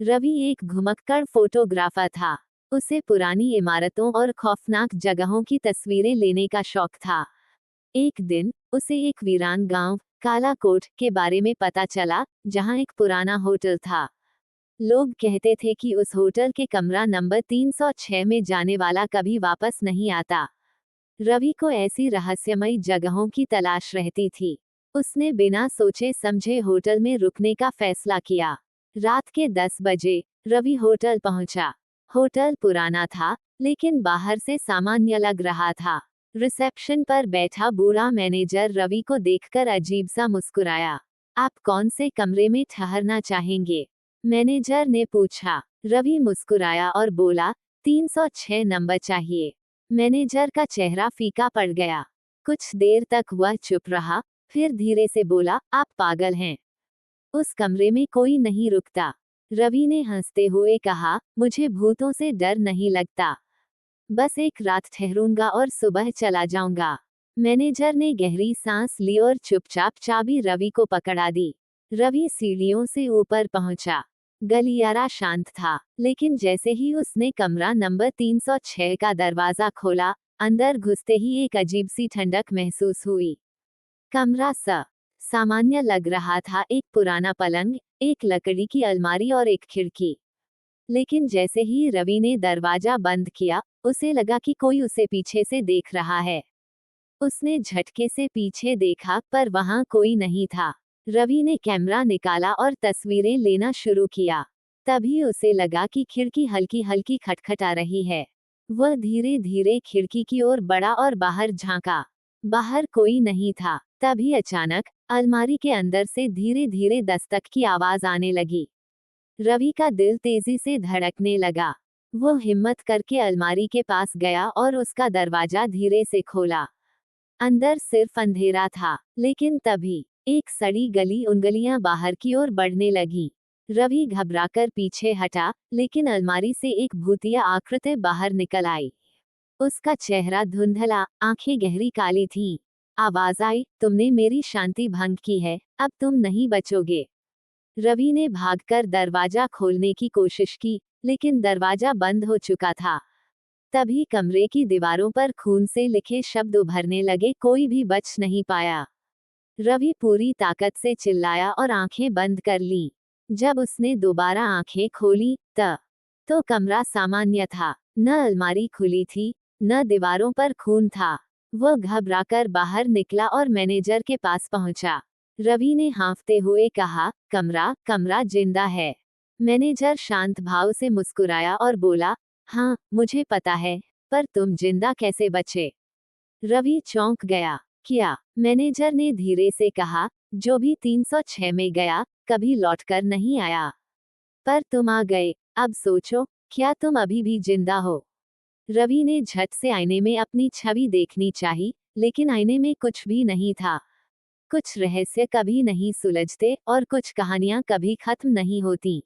रवि एक घुमक्कड़ फोटोग्राफर था। उसे पुरानी इमारतों और खौफनाक जगहों की तस्वीरें लेने का शौक था। एक दिन उसे एक वीरान गांव कालाकोट के बारे में पता चला, जहां एक पुराना होटल था। लोग कहते थे कि उस होटल के कमरा नंबर 306 में जाने वाला कभी वापस नहीं आता। रवि को ऐसी रहस्यमयी जगहों की तलाश रहती थी। उसने बिना सोचे समझे होटल में रुकने का फैसला किया। रात के 10 बजे रवि होटल पहुंचा। होटल पुराना था, लेकिन बाहर से सामान्य लग रहा था। रिसेप्शन पर बैठा बूढ़ा मैनेजर रवि को देखकर अजीब सा मुस्कुराया। आप कौन से कमरे में ठहरना चाहेंगे? मैनेजर ने पूछा। रवि मुस्कुराया और बोला, 306 नंबर चाहिए। मैनेजर का चेहरा फीका पड़ गया। कुछ देर तक वह चुप रहा, फिर धीरे से बोला, आप पागल हैं। उस कमरे में कोई नहीं रुकता। रवि ने हंसते हुए कहा, मुझे भूतों से डर नहीं लगता। बस एक रात ठहरूंगा और सुबह चला जाऊंगा। मैनेजर ने गहरी सांस ली और चुपचाप चाबी रवि को पकड़ा दी। रवि सीढ़ियों से ऊपर पहुंचा। गलियारा शांत था, लेकिन जैसे ही उसने कमरा नंबर 306 का दरवाजा खोला, अंदर घुसते ही एक अजीब सी ठंडक महसूस हुई। कमरा सामान्य लग रहा था, एक पुराना पलंग, एक लकड़ी की अलमारी और एक खिड़की। लेकिन जैसे ही रवि ने दरवाजा बंद किया, उसे लगा कि कोई उसे पीछे से देख रहा है। उसने झटके से पीछे देखा, पर वहां कोई नहीं था। रवि ने कैमरा निकाला और तस्वीरें लेना शुरू किया। तभी उसे लगा कि खिड़की हल्की हल्की खटखटा रही है। वह धीरे धीरे खिड़की की ओर बढ़ा और बाहर झांका। बाहर कोई नहीं था। तभी अचानक अलमारी के अंदर से धीरे धीरे दस्तक की आवाज आने लगी। रवि का दिल तेजी से धड़कने लगा। वो हिम्मत करके अलमारी के पास गया और उसका दरवाजा धीरे से खोला। अंदर सिर्फ अंधेरा था, लेकिन तभी एक सड़ी गली उंगलियां बाहर की ओर बढ़ने लगी। रवि घबराकर पीछे हटा, लेकिन अलमारी से एक भूतिया आकृति बाहर निकल आई। उसका चेहरा धुंधला, आंखें गहरी काली थीं। आवाज आई, तुमने मेरी शांति भंग की है, अब तुम नहीं बचोगे। रवि ने भागकर दरवाजा खोलने की कोशिश की, लेकिन दरवाजा बंद हो चुका था। तभी कमरे की दीवारों पर खून से लिखे शब्द उभरने लगे, कोई भी बच नहीं पाया। रवि पूरी ताकत से चिल्लाया और आंखें बंद कर ली। जब उसने दोबारा आंखें खोली, तो कमरा सामान्य था। न अलमारी खुली थी, न दीवारों पर खून था। वह घबराकर बाहर निकला और मैनेजर के पास पहुंचा। रवि ने हाँफते हुए कहा, कमरा कमरा जिंदा है। मैनेजर शांत भाव से मुस्कुराया और बोला, हाँ मुझे पता है, पर तुम जिंदा कैसे बचे? रवि चौंक गया। क्या? मैनेजर ने धीरे से कहा, जो भी 306 में गया, कभी लौटकर नहीं आया। पर तुम आ गए। अब सोचो, क्या तुम अभी भी जिंदा हो? रवि ने झट से आईने में अपनी छवि देखनी चाही, लेकिन आईने में कुछ भी नहीं था। कुछ रहस्य कभी नहीं सुलझते और कुछ कहानियां कभी खत्म नहीं होती।